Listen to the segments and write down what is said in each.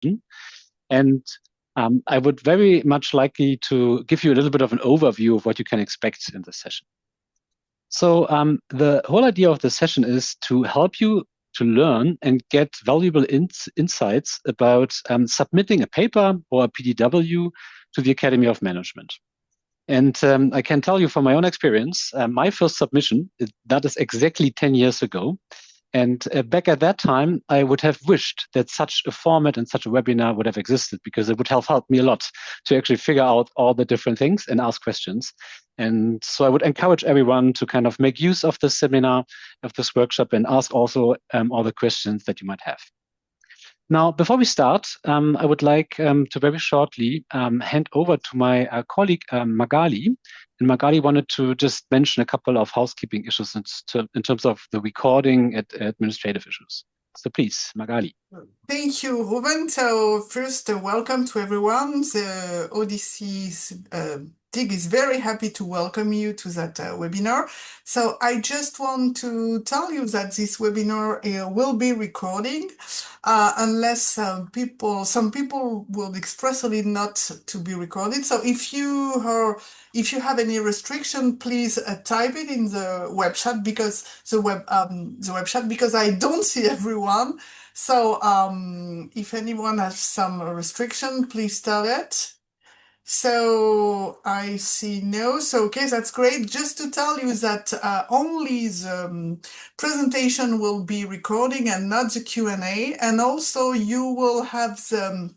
session. And I would very much like to give you a little bit of an overview of what you can expect in this session. So the whole idea of the session is to help you to learn and get valuable insights about submitting a paper or a PDW to the Academy of Management. And I can tell you from my own experience, my first submission, that is exactly 10 years ago. And back at that time, I would have wished that such a format and such a webinar would have existed, because it would have helped me a lot to actually figure out all the different things and ask questions. And so I would encourage everyone to kind of make use of this seminar, of this workshop, and ask also all the questions that you might have. Now, before we start, I would like to very shortly hand over to my colleague, Magali. And Magali wanted to just mention a couple of housekeeping issues in terms of the recording and administrative issues. So please, Magali. Thank you, Ruben. So first, welcome to everyone. The ODC DIG is very happy to welcome you to that webinar. So I just want to tell you that this webinar will be recording unless some people will expressly not to be recorded. So if you have any restriction, please type it in the web chat, because the web chat, because I don't see everyone. So if anyone has some restriction, please tell it. So I see no. So okay, that's great. Just to tell you that only the presentation will be recording and not the Q&A. And also you will have the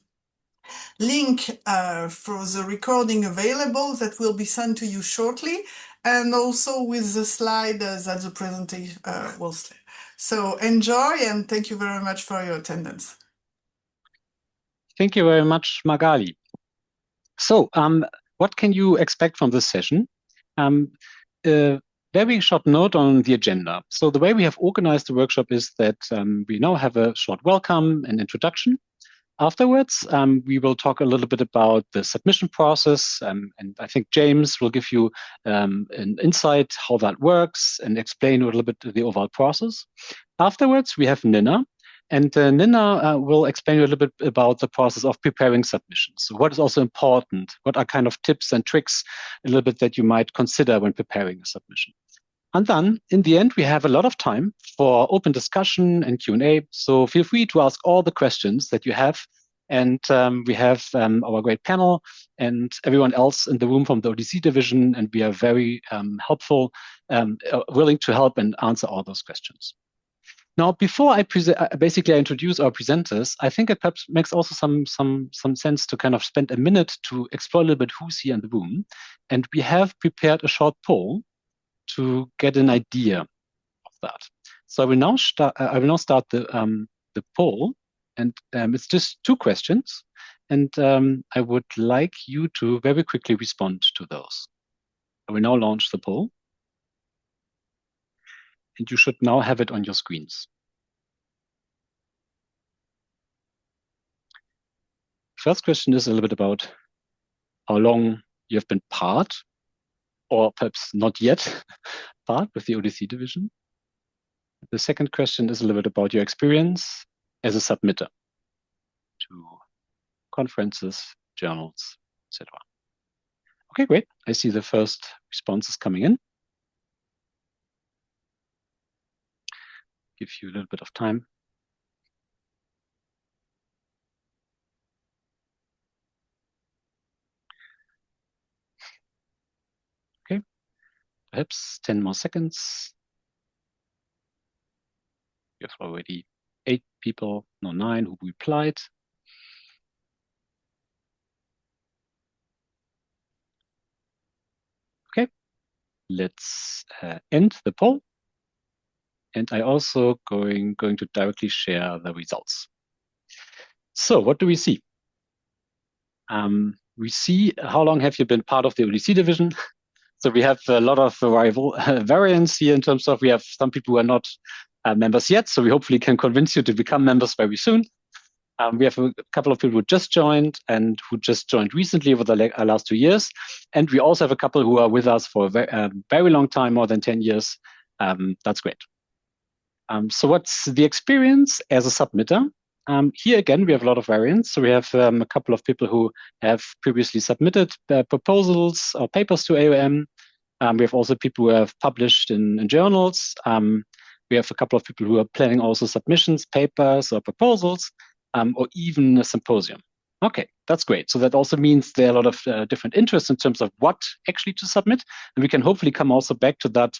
link for the recording available that will be sent to you shortly, and also with the slide that the presentation will stay. So enjoy, and thank you very much for your attendance. Thank you very much, Magali. So what can you expect from this session? Very short note on the agenda. So the way we have organized the workshop is that we now have a short welcome and introduction. Afterwards, we will talk a little bit about the submission process, and I think James will give you an insight how that works and explain a little bit the overall process. Afterwards, we have Nina, and Nina will explain you a little bit about the process of preparing submissions. So what is also important? What are kind of tips and tricks a little bit that you might consider when preparing a submission? And then, in the end, we have a lot of time for open discussion and Q&A. So feel free to ask all the questions that you have. And we have our great panel and everyone else in the room from the ODC division. And we are very helpful, willing to help and answer all those questions. Now, before I basically introduce our presenters, I think it perhaps makes also some sense to kind of spend a minute to explore a little bit who's here in the room. And we have prepared a short poll to get an idea of that. So I will now start the poll, and it's just 2 questions, and I would like you to very quickly respond to those. I will now launch the poll, and you should now have it on your screens. First question is a little bit about how long you have been part, or perhaps not yet, part with the ODC division. The second question is a little bit about your experience as a submitter to conferences, journals, etc. Okay, great. I see the first responses coming in. Give you a little bit of time. Okay, perhaps 10 more seconds. You have already 8 people, no 9 who replied. Okay, let's end the poll. And I also going to directly share the results. So what do we see? We see how long have you been part of the ODC division. So we have a lot of variance here in terms of we have some people who are not members yet. So we hopefully can convince you to become members very soon. We have a couple of people who just joined and who just joined recently over the last 2 years. And we also have a couple who are with us for a very long time, more than 10 years. That's great. So what's the experience as a submitter? Here again, we have a lot of variants. So we have a couple of people who have previously submitted proposals or papers to AOM. We have also people who have published in journals. We have a couple of people who are planning also submissions, papers, or proposals, or even a symposium. Okay, that's great. So that also means there are a lot of different interests in terms of what actually to submit. And we can hopefully come also back to that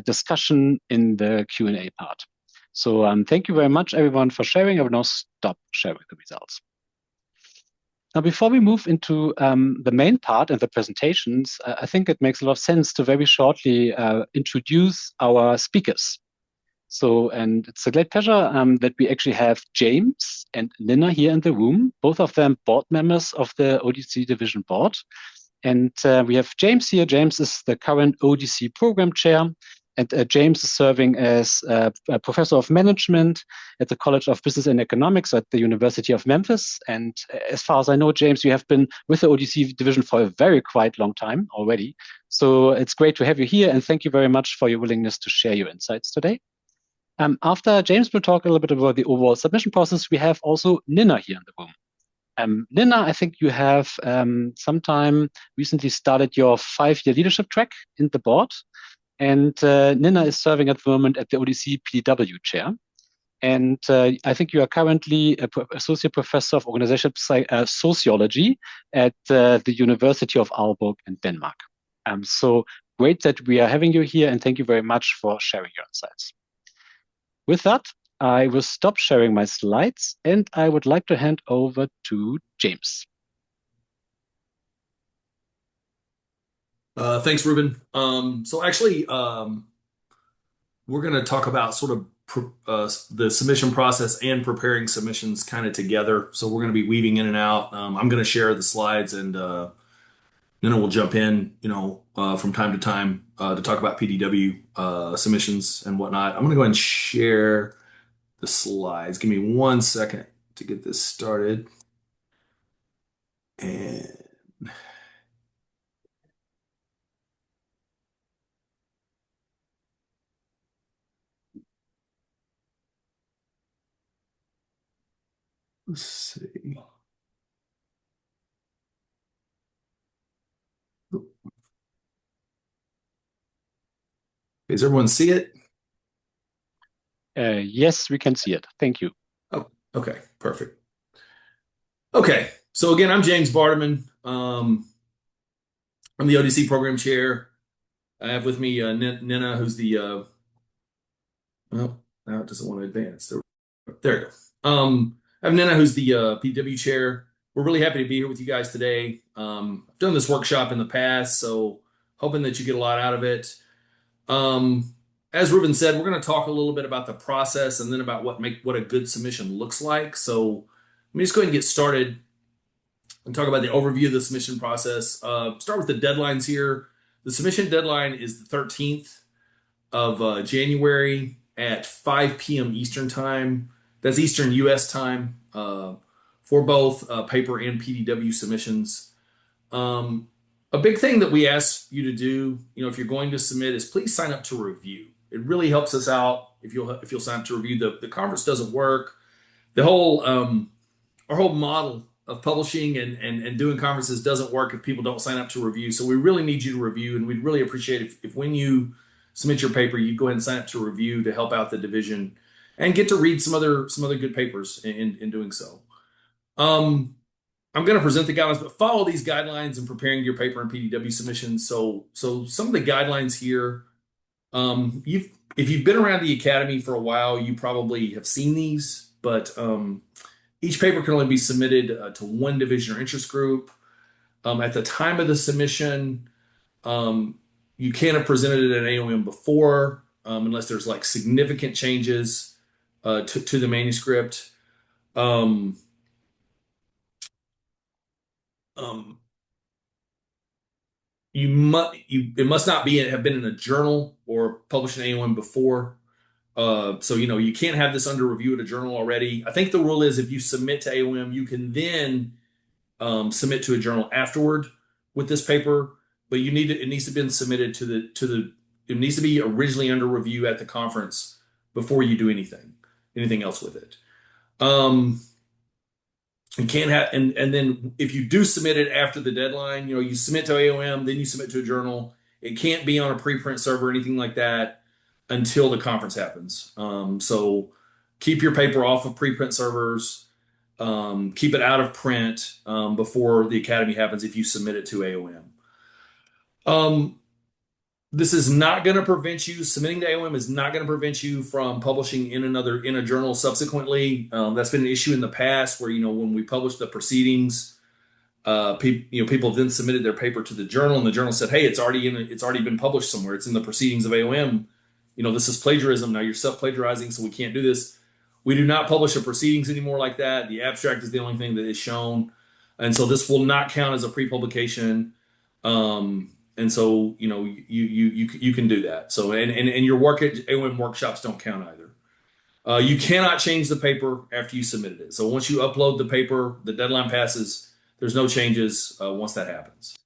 discussion in the Q&A part. So thank you very much, everyone, for sharing. I will now stop sharing the results. Now, before we move into the main part and the presentations, I think it makes a lot of sense to very shortly introduce our speakers. So, and it's a great pleasure that we actually have James and Nina here in the room, both of them board members of the ODC Division board. And we have James here. James is the current ODC program chair. And James is serving as a professor of management at the College of Business and Economics at the University of Memphis. And as far as I know, James, you have been with the ODC division for a very quite long time already. So it's great to have you here. And thank you very much for your willingness to share your insights today. After James will talk a little bit about the overall submission process, we have also Nina here in the room. Nina, I think you have sometime recently started your 5-year leadership track in the board. And Nina is serving at the moment at the ODC PDW chair. And I think you are currently an associate professor of organizational sociology at the University of Aalborg in Denmark. So great that we are having you here, and thank you very much for sharing your insights. With that, I will stop sharing my slides, and I would like to hand over to James. Thanks, Ruben. So actually, we're going to talk about sort of the submission process and preparing submissions kind of together. So we're going to be weaving in and out. I'm going to share the slides, and Nina will jump in, from time to time to talk about PDW submissions and whatnot. I'm going to go ahead and share the slides. Give me 1 second to get this started. And let's see. Does everyone see it? Yes, we can see it. Thank you. Oh, okay, perfect. Okay, so again, I'm James Barterman. I'm the ODC program chair. I have with me Nina, who's the well, now it doesn't want to advance. There you go. I have Nina, who's the PW chair. We're really happy to be here with you guys today. I've done this workshop in the past, so hoping that you get a lot out of it. As Ruben said, we're going to talk a little bit about the process and then about what a good submission looks like. So let me just go ahead and get started and talk about the overview of the submission process. Start with the deadlines here. The submission deadline is the 13th of January at 5 p.m. Eastern time. That's Eastern U.S. time for both paper and PDW submissions. A big thing that we ask you to do, if you're going to submit, is please sign up to review. It really helps us out if you'll sign up to review. The conference doesn't work. The whole our whole model of publishing and doing conferences doesn't work if people don't sign up to review. So we really need you to review, and we'd really appreciate if when you submit your paper, you go ahead and sign up to review to help out the division and get to read some other good papers in doing so. I'm going to present the guidelines, but follow these guidelines in preparing your paper and PDW submissions. So some of the guidelines here, if you've been around the Academy for a while, you probably have seen these, but each paper can only be submitted to one division or interest group. At the time of the submission, you can't have presented it at AOM before, unless there's like significant changes to the manuscript. It must not have been in a journal or published in AOM before. So you can't have this under review at a journal already. I think the rule is if you submit to AOM, you can then submit to a journal afterward with this paper, but it needs to be submitted it needs to be originally under review at the conference before you do anything else with it. You can't have, and then if you do submit it after the deadline, you submit to AOM, then you submit to a journal. It can't be on a preprint server or anything like that until the conference happens. So keep your paper off of preprint servers. Keep it out of print before the academy happens if you submit it to AOM. This is not going to prevent you, submitting to AOM is not going to prevent you from publishing in a journal subsequently. That's been an issue in the past where, when we published the proceedings, people have then submitted their paper to the journal and the journal said, hey, it's already been published somewhere. It's in the proceedings of AOM. This is plagiarism. Now you're self-plagiarizing, so we can't do this. We do not publish the proceedings anymore like that. The abstract is the only thing that is shown. And so this will not count as a pre-publication. And so, you can do that. So, and your work at AOM workshops don't count either. You cannot change the paper after you submitted it. So once you upload the paper, the deadline passes, there's no changes once that happens.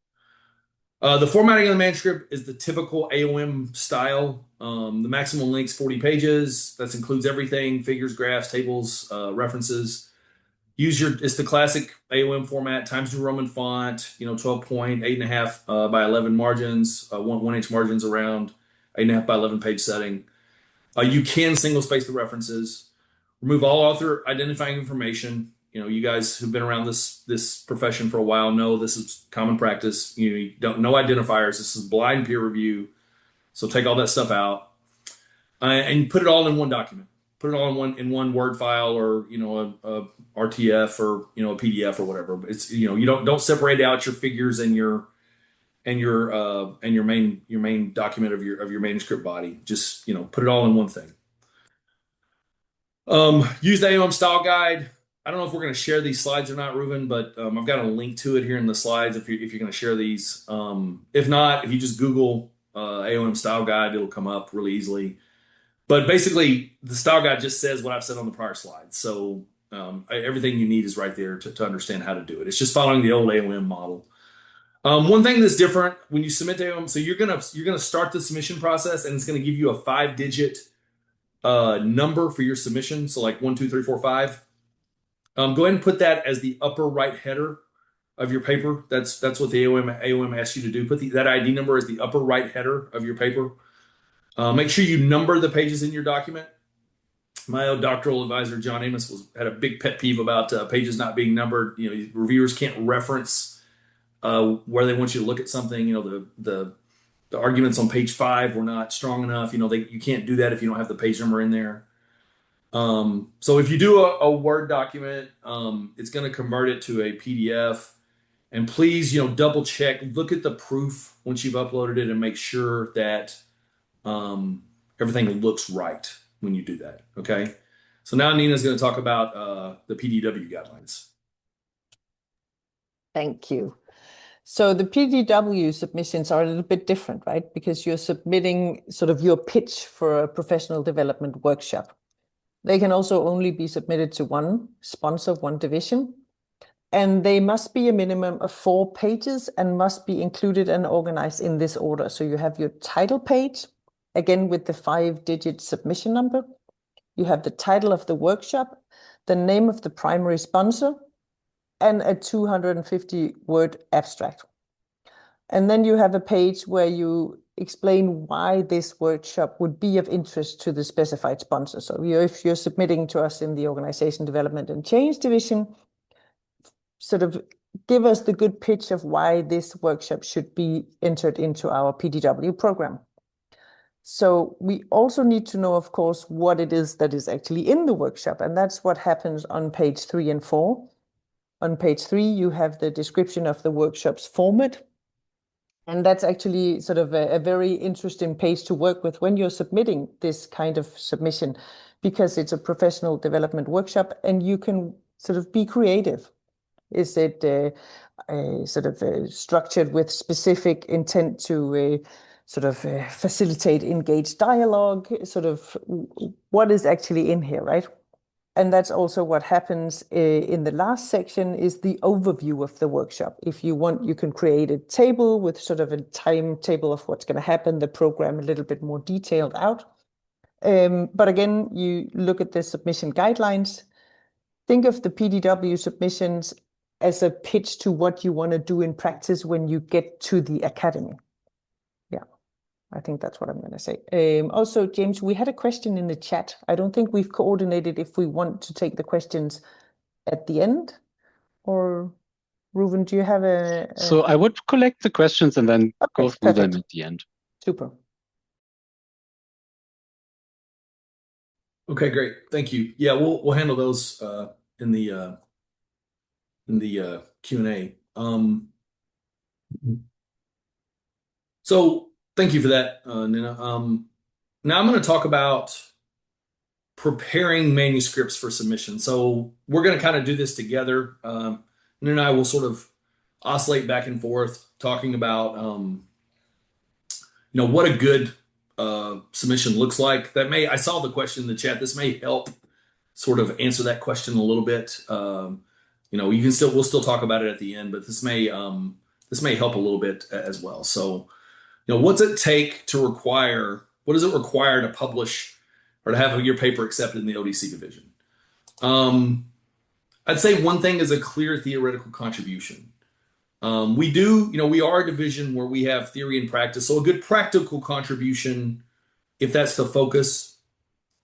The formatting of the manuscript is the typical AOM style. The maximum length's 40 pages. That includes everything: figures, graphs, tables, references. It's the classic AOM format, Times New Roman font, 12 point, 8.5 by 11 margins, 1 inch margins around, 8.5 by 11 page setting. You can single space the references, remove all author identifying information. You guys who've been around this profession for a while know this is common practice. You don't know identifiers. This is blind peer review. So take all that stuff out and put it all in one document. Put it all in one Word file or a RTF or a PDF or whatever. But it's you don't separate out your figures and your main document of your manuscript body. Just put it all in one thing. Use the AOM style guide. I don't know if we're going to share these slides or not, Ruben, but I've got a link to it here in the slides if you're going to share these. If not, if you just Google AOM style guide, it'll come up really easily. But basically, the style guide just says what I've said on the prior slide. So everything you need is right there to understand how to do it. It's just following the old AOM model. One thing that's different when you submit to AOM, so you're gonna start the submission process, and it's gonna give you a 5-digit number for your submission. So like 1, 2, 3, 4, 5. Go ahead and put that as the upper right header of your paper. That's what the AOM asks you to do. Put that ID number as the upper right header of your paper. Make sure you number the pages in your document. My old doctoral advisor, John Amos, had a big pet peeve about pages not being numbered. Reviewers can't reference where they want you to look at something. The arguments on page 5 were not strong enough. You can't do that if you don't have the page number in there. So if you do a Word document, it's going to convert it to a PDF. And please, double check, look at the proof once you've uploaded it and make sure that everything looks right when you do that. Okay. So now Nina's going to talk about the PDW guidelines. Thank you. So the PDW submissions are a little bit different, right? Because you're submitting sort of your pitch for a professional development workshop. They can also only be submitted to one sponsor, one division. And they must be a minimum of 4 pages and must be included and organized in this order. So you have your title page, again with the 5-digit submission number. You have the title of the workshop, the name of the primary sponsor, and a 250-word abstract. And then you have a page where you explain why this workshop would be of interest to the specified sponsor. So if you're submitting to us in the Organization Development and Change Division, sort of give us the good pitch of why this workshop should be entered into our PDW program. So we also need to know, of course, what it is that is actually in the workshop. And that's what happens on page 3 and 4. On page 3, you have the description of the workshop's format. And that's actually sort of a very interesting page to work with when you're submitting this kind of submission, because it's a professional development workshop and you can sort of be creative. Is it sort of structured with specific intent to sort of facilitate engaged dialogue? Sort of what is actually in here, right? And that's also what happens in the last section is the overview of the workshop. If you want, you can create a table with sort of a timetable of what's going to happen, the program a little bit more detailed out. But again, you look at the submission guidelines. think of the PDW submissions as a pitch to what you want to do in practice when you get to the academy. Yeah, I think that's what I'm going to say. Also, James, we had a question in the chat. I don't think we've coordinated if we want to take the questions at the end, or Reuven, do you have a... So I would collect the questions and then go through them perfect. at the end. Super. Okay, great. Thank you. Yeah, we'll handle those in the Q&A. So thank you for that, Nina. Now I'm going to talk about preparing manuscripts for submission. So we're going to kind of do this together. Nina and I will sort of oscillate back and forth talking about what a good submission looks like. I saw the question in the chat. This may help sort of answer that question a little bit. We'll still talk about it at the end, but this may help a little bit as well. So, what does it require to publish or to have your paper accepted in the ODC division? I'd say one thing is a clear theoretical contribution. We are a division where we have theory and practice. So a good practical contribution, if that's the focus,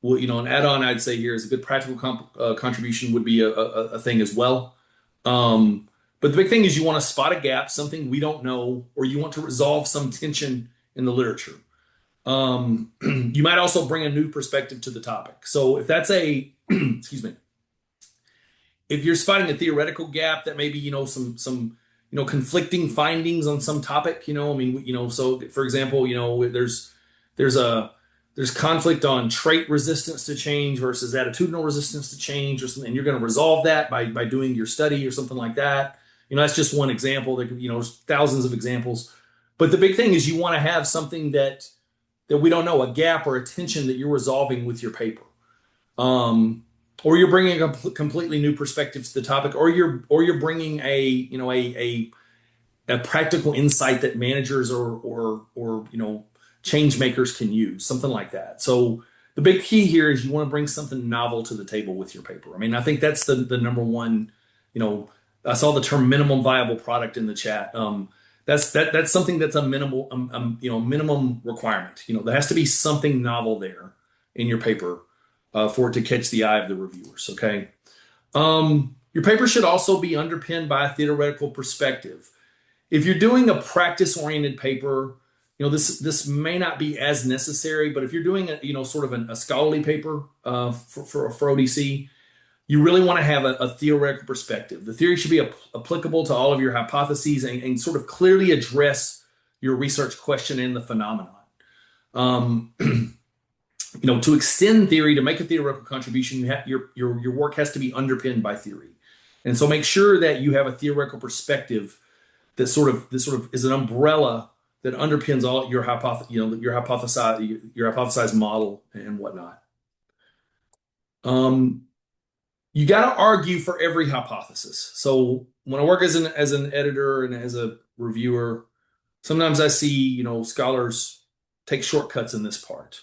an add-on I'd say here is a good practical contribution would be a thing as well. But the big thing is you want to spot a gap, something we don't know, or you want to resolve some tension in the literature. You might also bring a new perspective to the topic. So if that's excuse me, if you're spotting a theoretical gap that maybe, some conflicting findings on some topic, so for example, there's conflict on trait resistance to change versus attitudinal resistance to change or something, and you're going to resolve that by doing your study or something like that. That's just one example. There's thousands of examples. But the big thing is you want to have something that we don't know, a gap or a tension that you're resolving with your paper. Or you're bringing a completely new perspective to the topic, or you're bringing a practical insight that managers or change makers can use, something like that. So the big key here is you want to bring something novel to the table with your paper. I think that's the number one. I saw the term minimum viable product in the chat. That's something that's a minimum requirement. There has to be something novel there in your paper for it to catch the eye of the reviewers. Okay. Your paper should also be underpinned by a theoretical perspective. If you're doing a practice-oriented paper, this may not be as necessary, but if you're doing a scholarly paper for ODC, you really want to have a theoretical perspective. The theory should be applicable to all of your hypotheses and sort of clearly address your research question and the phenomenon. To extend theory, to make a theoretical contribution, your work has to be underpinned by theory. And so make sure that you have a theoretical perspective that sort of is an umbrella that underpins all your hypothesized model and whatnot. You got to argue for every hypothesis. So when I work as an editor and as a reviewer, sometimes I see scholars take shortcuts in this part.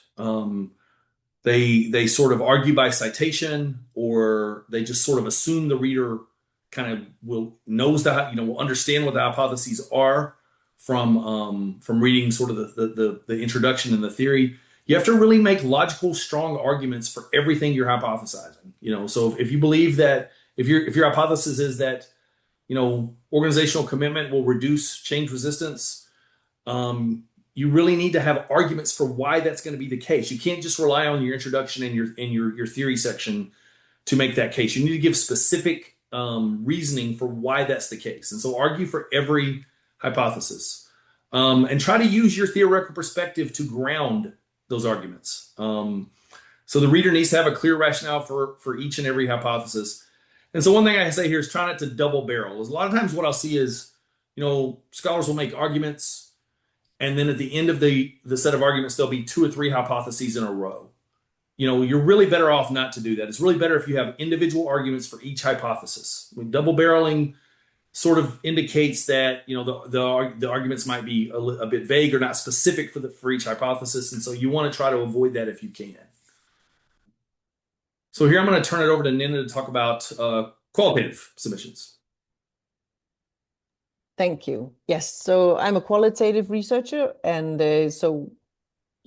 They sort of argue by citation, or they just sort of assume the reader kind of will understand what the hypotheses are from reading sort of the introduction and the theory. You have to really make logical, strong arguments for everything you're hypothesizing. So if you believe that if your hypothesis is that organizational commitment will reduce change resistance, you really need to have arguments for why that's going to be the case. You can't just rely on your introduction and your theory section to make that case. You need to give specific reasoning for why that's the case. And so argue for every hypothesis, and try to use your theoretical perspective to ground those arguments. So the reader needs to have a clear rationale for each and every hypothesis. And so one thing I say here is try not to double barrel. A lot of times what I'll see is, scholars will make arguments, and then at the end of the set of arguments, there'll be 2 or 3 hypotheses in a row. You're really better off not to do that. It's really better if you have individual arguments for each hypothesis. Double barreling sort of indicates that the arguments might be a bit vague or not specific for each hypothesis, and so you want to try to avoid that if you can. So here I'm going to turn it over to Nina to talk about qualitative submissions. Thank you. Yes, so I'm a qualitative researcher, and so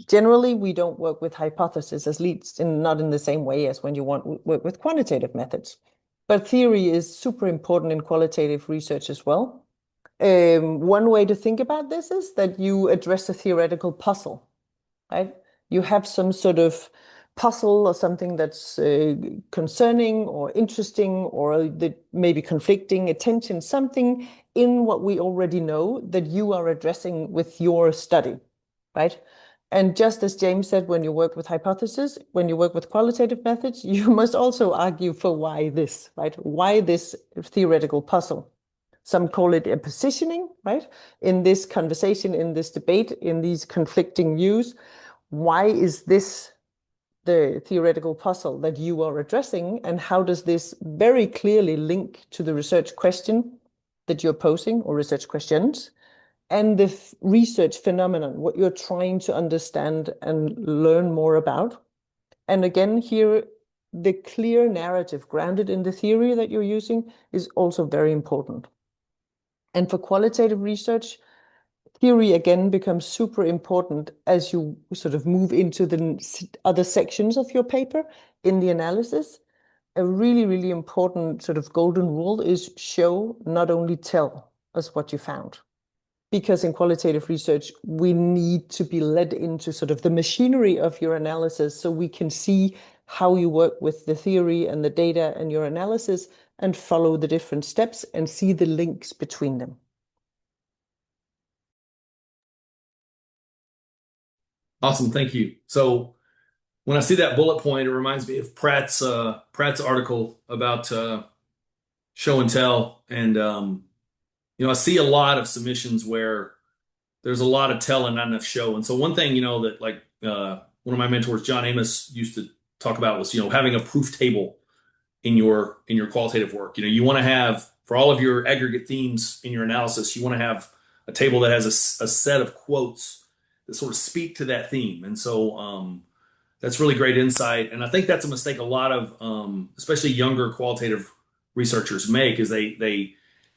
generally we don't work with hypotheses, at least not in the same way as when you work with quantitative methods. But theory is super important in qualitative research as well. One way to think about this is that you address a theoretical puzzle, right? You have some sort of puzzle or something that's concerning or interesting or that maybe conflicting attention, something in what we already know that you are addressing with your study, right? And just as James said, when you work with hypotheses, when you work with qualitative methods, you must also argue for why this, right? Why this theoretical puzzle? Some call it a positioning, right? In this conversation, in this debate, in these conflicting views, why is this the theoretical puzzle that you are addressing, and how does this very clearly link to the research question that you're posing, or research questions, and the research phenomenon, what you're trying to understand and learn more about. And again, here, the clear narrative grounded in the theory that you're using is also very important. And for qualitative research, theory again becomes super important as you sort of move into the other sections of your paper in the analysis. A really, really important sort of golden rule is show, not only tell us what you found. Because in qualitative research, we need to be led into sort of the machinery of your analysis so we can see how you work with the theory and the data and your analysis and follow the different steps and see the links between them. Awesome, thank you. So when I see that bullet point, it reminds me of Pratt's article about show and tell, and I see a lot of submissions where there's a lot of tell and not enough show. And so one thing that like one of my mentors, John Amos, used to talk about was having a proof table in your qualitative work. You want to have, for all of your aggregate themes in your analysis, you want to have a table that has a set of quotes that sort of speak to that theme. And so that's really great insight. And I think that's a mistake a lot of especially younger qualitative researchers make, is they've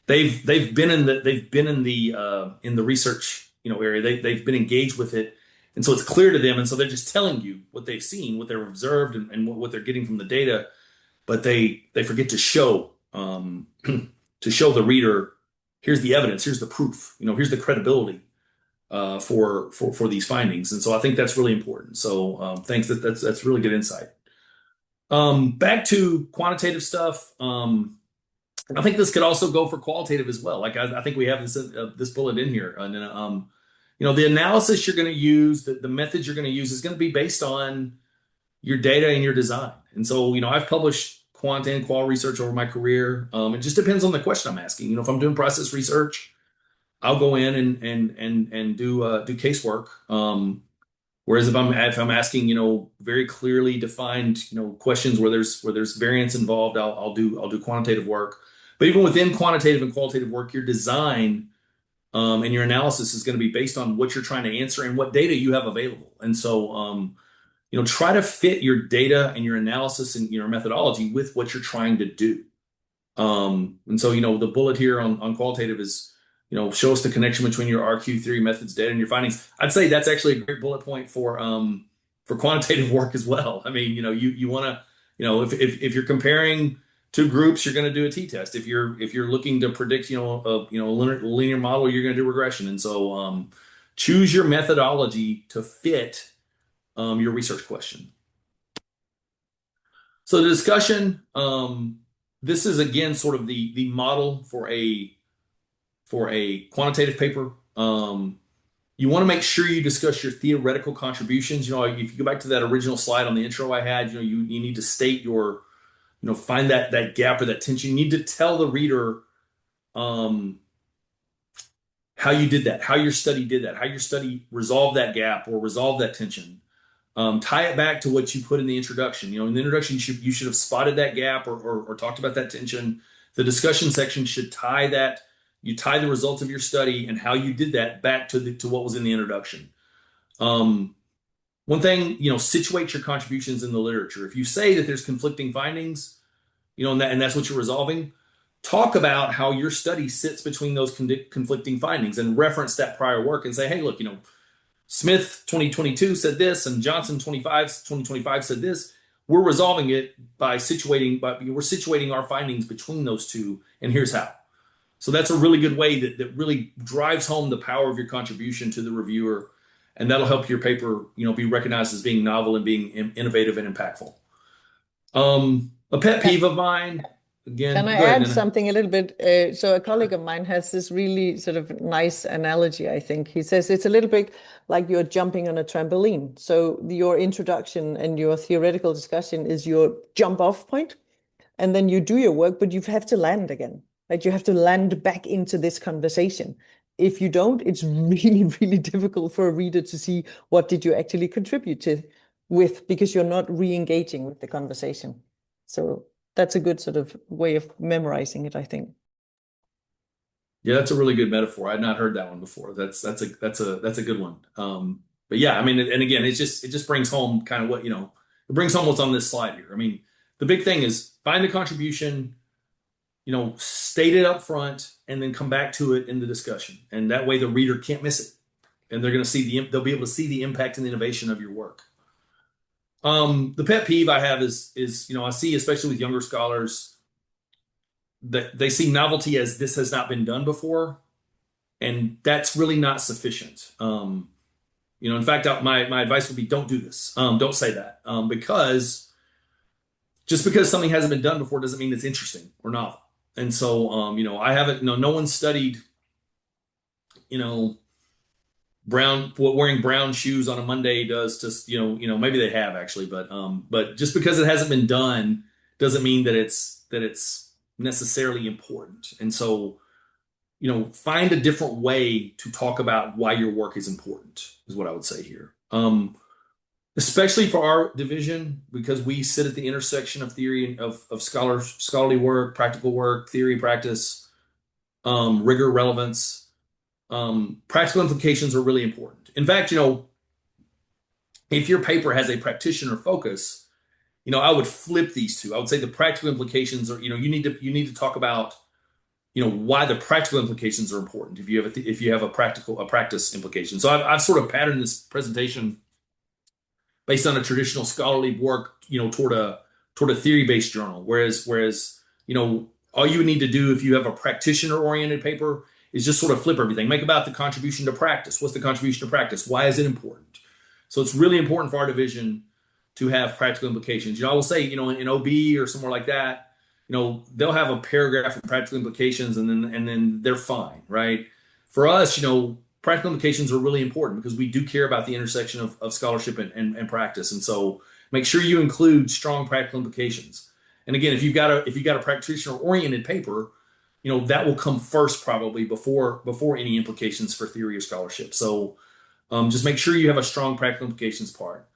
been in the research area. They've been engaged with it, and so it's clear to them, and so they're just telling you what they've seen, what they've observed, and what they're getting from the data. But they forget to show to show the reader, here's the evidence, here's the proof, here's the credibility for these findings. And so I think that's really important. So thanks. That's really good insight. Back to quantitative stuff. I think this could also go for qualitative as well. Like I think we have this bullet in here. And the analysis you're going to use, the methods you're going to use is going to be based on your data and your design. And so I've published quant and qual research over my career. It just depends on the question I'm asking. If I'm doing process research, I'll go in and do casework. Whereas if I'm asking very clearly defined questions where there's variance involved, I'll do quantitative work. But even within quantitative and qualitative work, your design and your analysis is going to be based on what you're trying to answer and what data you have available. And so try to fit your data and your analysis and your methodology with what you're trying to do. And so the bullet here on qualitative is show us the connection between your RQ theory methods, data, and your findings. I'd say that's actually a great bullet point for quantitative work as well. I mean, you want to, if you're comparing two groups, you're going to do a t-test. If you're looking to predict, a linear model, you're going to do regression. And so choose your methodology to fit your research question. So the discussion, this is again sort of the model for a quantitative paper. You want to make sure you discuss your theoretical contributions. If you go back to that original slide on the intro I had, you need to state your, find that gap or that tension. You need to tell the reader how you did that, how your study did that, how your study resolved that gap or resolved that tension. Tie it back to what you put in the introduction. In the introduction, you should have spotted that gap or talked about that tension. The discussion section should tie that. You tie the results of your study and how you did that back to what was in the introduction. one thing, situate your contributions in the literature. If you say that there's conflicting findings, and that's what you're resolving, talk about how your study sits between those conflicting findings and reference that prior work and say, hey, look, Smith 2022 said this and Johnson 2025 said this. We're resolving it by we're situating our findings between those two, and here's how. So that's a really good way that really drives home the power of your contribution to the reviewer, and that'll help your paper, be recognized as being novel and being innovative and impactful. A pet peeve of mine, again. Can I add something a little bit? So a colleague of mine has this really sort of nice analogy, I think. He says it's a little bit like you're jumping on a trampoline. So your introduction and your theoretical discussion is your jump off point, and then you do your work, but you have to land again, right? You have to land back into this conversation. If you don't, it's really, really difficult for a reader to see what did you actually contribute to with, because you're not re-engaging with the conversation. So that's a good sort of way of memorizing it, I think. Yeah, that's a really good metaphor. I'd not heard that one before. That's a good one. But yeah, I mean, and again, it just brings home kind of what, it brings home what's on this slide here. I mean, the big thing is find the contribution, state it up front, and then come back to it in the discussion. And that way the reader can't miss it. And they're going to they'll be able to see the impact and the innovation of your work. The pet peeve I have is, I see, especially with younger scholars, that they see novelty as this has not been done before, and that's really not sufficient. In fact, my advice would be don't do this. Don't say that, because just because something hasn't been done before doesn't mean it's interesting or novel. And so, I haven't, no one studied, wearing brown shoes on a Monday does to, maybe they have actually, but just because it hasn't been done doesn't mean that it's necessarily important. And so, find a different way to talk about why your work is important is what I would say here. Especially for our division, because we sit at the intersection of theory and of scholarly work, practical work, theory, practice, rigor, relevance. Practical implications are really important. In fact, if your paper has a practitioner focus, I would flip these two. I would say the practical implications are, you need to talk about, why the practical implications are important if you have a practice implication. So I've sort of patterned this presentation based on a traditional scholarly work, toward a theory-based journal. Whereas, all you would need to do if you have a practitioner-oriented paper is just sort of flip everything. Make about the contribution to practice. What's the contribution to practice? Why is it important? So it's really important for our division to have practical implications. I will say, in OB or somewhere like that, they'll have a paragraph of practical implications and then they're fine, right? For us, practical implications are really important because we do care about the intersection of scholarship and practice. And so make sure you include strong practical implications. And again, if you've got a practitioner-oriented paper, that will come first probably before any implications for theory or scholarship. So just make sure you have a strong practical implications part.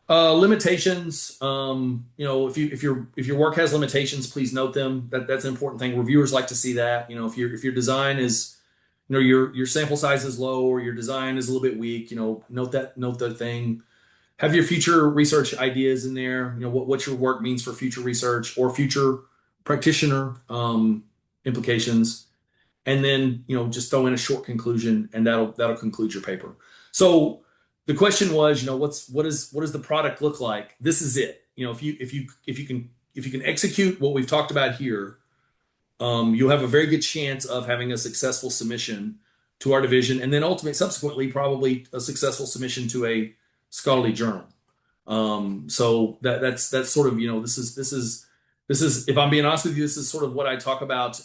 Limitations, if your work has limitations, please note them. That's an important thing. Reviewers like to see that. If your design is, your sample size is low or your design is a little bit weak, note that thing. Have your future research ideas in there. What your work means for future research or future practitioner implications, and then just throw in a short conclusion, and that'll conclude your paper. So the question was, what does the product look like? This is it. If you can execute what we've talked about here, you'll have a very good chance of having a successful submission to our division, and then subsequently probably a successful submission to a scholarly journal. So that's sort of this is, if I'm being honest with you, this is sort of what I talk about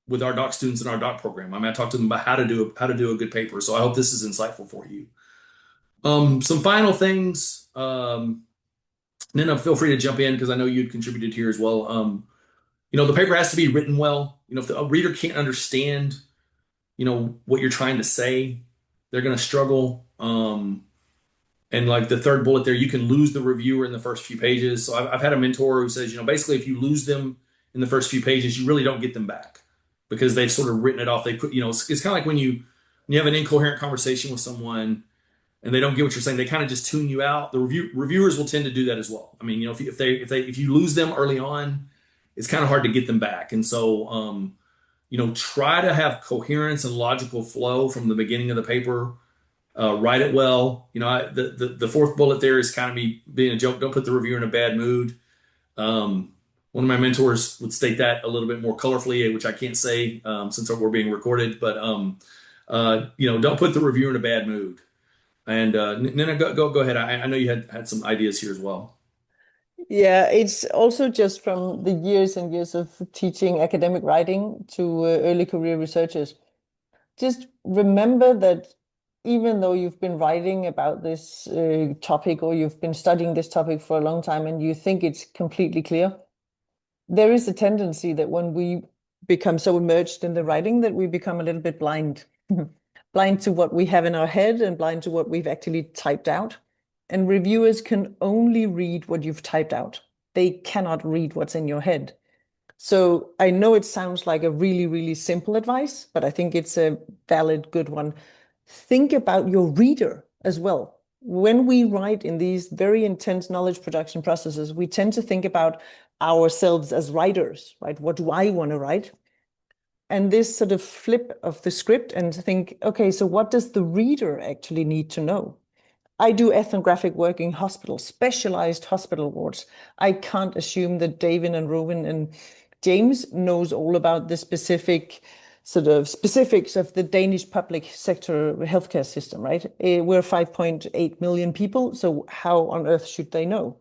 with our doc students in our doc program. I talk to them about how to do a good paper. So I hope this is insightful for you. Some final things. Nina, feel free to jump in because I know you'd contributed here as well. The paper has to be written well. If a reader can't understand, what you're trying to say, they're going to struggle. And like the third bullet there, you can lose the reviewer in the first few pages. So I've had a mentor who says, basically if you lose them in the first few pages, you really don't get them back because they've sort of written it off. They put, it's kind of like when you have an incoherent conversation with someone and they don't get what you're saying, they kind of just tune you out. The reviewers will tend to do that as well. I mean, if you lose them early on, it's kind of hard to get them back. And so, try to have coherence and logical flow from the beginning of the paper. Write it well. The fourth bullet there is kind of me being a joke. Don't put the reviewer in a bad mood. One of my mentors would state that a little bit more colorfully, which I can't say since we're being recorded. But don't put the reviewer in a bad mood. And Nina, go ahead. I know you had some ideas here as well. Yeah, it's also just from the years and years of teaching academic writing to early career researchers. Just remember that even though you've been writing about this topic, or you've been studying this topic for a long time and you think it's completely clear, there is a tendency that when we become so immersed in the writing that we become a little bit blind, blind to what we have in our head and blind to what we've actually typed out. And reviewers can only read what you've typed out. They cannot read what's in your head. So I know it sounds like a really, really simple advice, but I think it's a valid, good one. Think about your reader as well. When we write in these very intense knowledge production processes, we tend to think about ourselves as writers, right? What do I want to write? And this sort of flip of the script and think, okay, so what does the reader actually need to know? I do ethnographic work in hospitals, specialized hospital wards. I can't assume that David and Robin and James knows all about the specifics of the Danish public sector healthcare system, right? We're 5.8 million people, so how on earth should they know?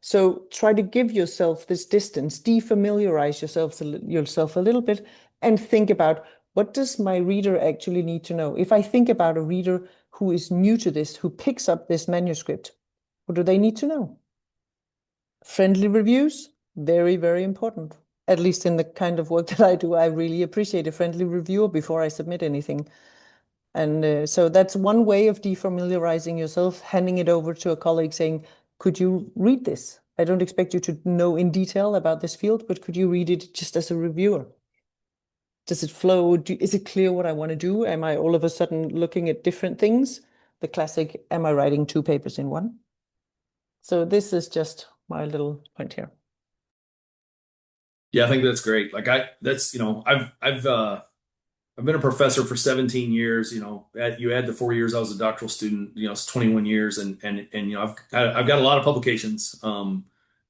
So try to give yourself this distance, defamiliarize yourself a little bit, and think about, what does my reader actually need to know? If I think about a reader who is new to this, who picks up this manuscript, what do they need to know? Friendly reviews, very, very important. At least in the kind of work that I do, I really appreciate a friendly reviewer before I submit anything. And so that's one way of defamiliarizing yourself, handing it over to a colleague saying, could you read this? I don't expect you to know in detail about this field, but could you read it just as a reviewer? Does it flow? Is it clear what I want to do? Am I all of a sudden looking at different things? The classic, am I writing 2 papers in one? So this is just my little point here. Yeah, I think that's great. Like I've been a professor for 17 years. You add the 4 years I was a doctoral student. It's 21 years, and I've got a lot of publications. And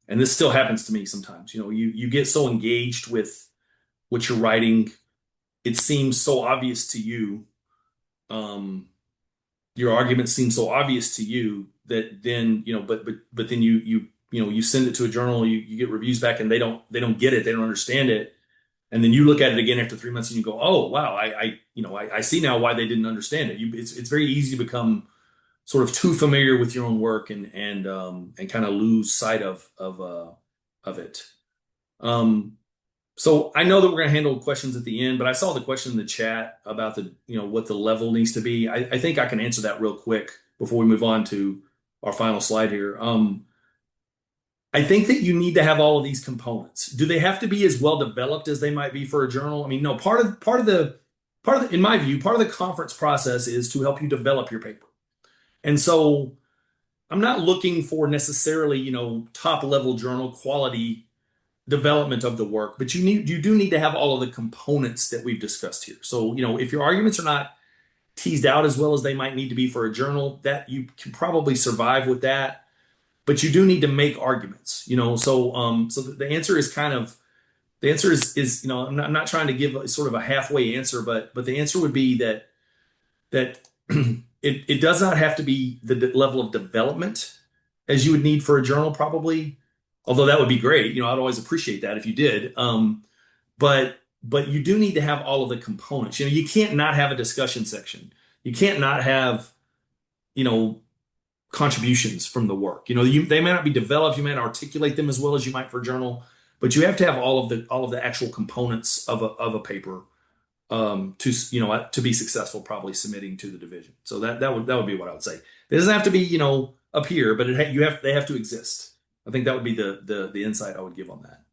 this still happens to me sometimes. You get so engaged with what you're writing, it seems so obvious to you. Your arguments seem so obvious to you that then but then you send it to a journal, you get reviews back, and they don't get it, they don't understand it. And then you look at it again after 3 months and you go, oh, wow, I see now why they didn't understand it. It's very easy to become sort of too familiar with your own work and kind of lose sight of it. So I know that we're going to handle questions at the end, but I saw the question in the chat about what the level needs to be. I think I can answer that real quick before we move on to our final slide here. I think that you need to have all of these components. Do they have to be as well developed as they might be for a journal? I mean, no. Part of the in my view, part of the conference process is to help you develop your paper. And so I'm not looking for necessarily top level journal quality development of the work, but you do need to have all of the components that we've discussed here. So if your arguments are not teased out as well as they might need to be for a journal, that you can probably survive with that. But you do need to make arguments, So the answer is I'm not trying to give sort of a halfway answer, but the answer would be that it does not have to be the level of development as you would need for a journal, probably. Although that would be great, I'd always appreciate that if you did. But you do need to have all of the components. You can't not have a discussion section. You can't not have, contributions from the work. They may not be developed. You may not articulate them as well as you might for a journal, but you have to have all of the actual components of a paper to be successful, probably submitting to the division. So that would be what I would say. It doesn't have to be up here, but they have to exist. I think that would be the insight I would give on that.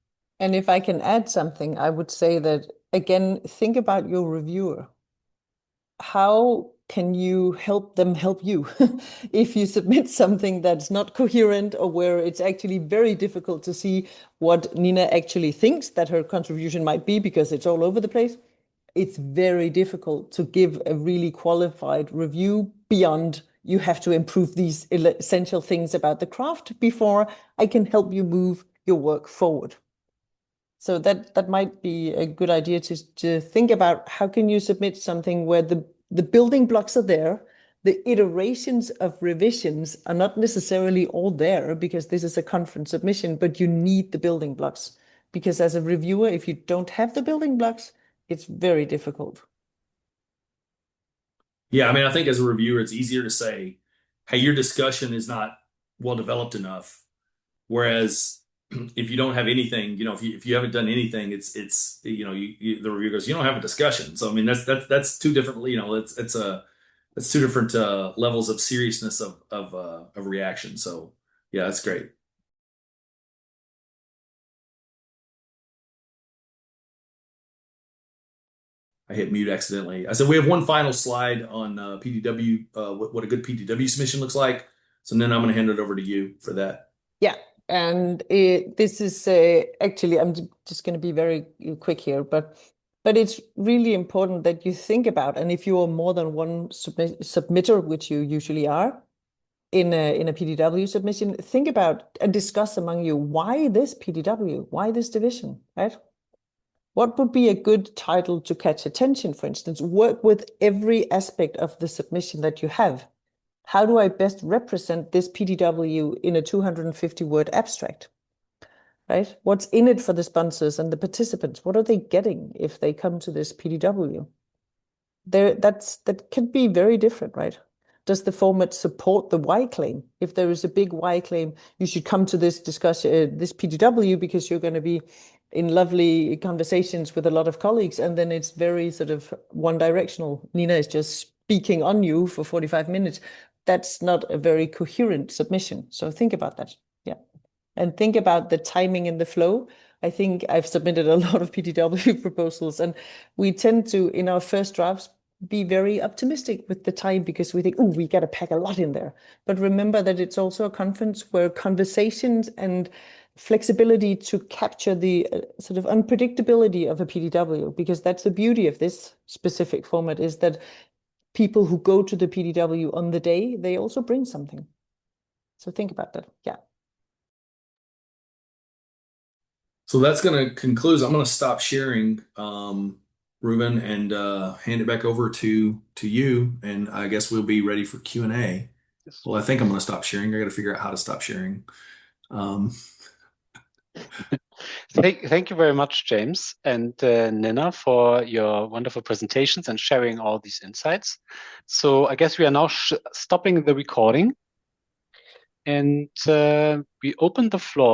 And if I can add something, I would say that, again, think about your reviewer. How can you help them help you? If you submit something that's not coherent, or where it's actually very difficult to see what Nina actually thinks that her contribution might be because it's all over the place, it's very difficult to give a really qualified review beyond you have to improve these essential things about the craft before I can help you move your work forward. So that might be a good idea to think about how can you submit something where the building blocks are there, the iterations of revisions are not necessarily all there because this is a conference submission, but you need the building blocks. Because as a reviewer, if you don't have the building blocks, it's very difficult. Yeah, I mean, I think as a reviewer, it's easier to say, hey, your discussion is not well developed enough. Whereas if you don't have anything, if you haven't done anything, it's the reviewer goes, you don't have a discussion. So I mean, that's two different, it's two different levels of seriousness of reaction. So yeah, that's great. I hit mute accidentally. I said we have one final slide on PDW, what a good PDW submission looks like. So then I'm going to hand it over to you for that. Yeah, and this is actually, I'm just going to be very quick here, but it's really important that you think about, and if you are more than one submitter, which you usually are, in a PDW submission, think about and discuss among you, why this PDW? Why this division, right? What would be a good title to catch attention, for instance? Work with every aspect of the submission that you have. How do I best represent this PDW in a 250-word abstract? Right? What's in it for the sponsors and the participants? What are they getting if they come to this PDW? That can be very different, right? Does the format support the why claim? If there is a big why claim, you should come to this discussion, this PDW, because you're going to be in lovely conversations with a lot of colleagues, and then it's very sort of one-directional. Nina is just speaking on you for 45 minutes. That's not a very coherent submission. So think about that. Yeah. And think about the timing and the flow. I think I've submitted a lot of PDW proposals, and we tend to, in our first drafts, be very optimistic with the time because we think, oh, we got to pack a lot in there. But remember that it's also a conference where conversations and flexibility to capture the sort of unpredictability of a PDW, because that's the beauty of this specific format, is that people who go to the PDW on the day, they also bring something. So think about that. Yeah. So that's going to conclude. I'm going to stop sharing, Ruben, and hand it back over to you. And I guess we'll be ready for Q&A. Yes. Well, I think I'm going to stop sharing. I got to figure out how to stop sharing. Thank you very much, James and Nina, for your wonderful presentations and sharing all these insights. So I guess we are now stopping the recording, and we open the floor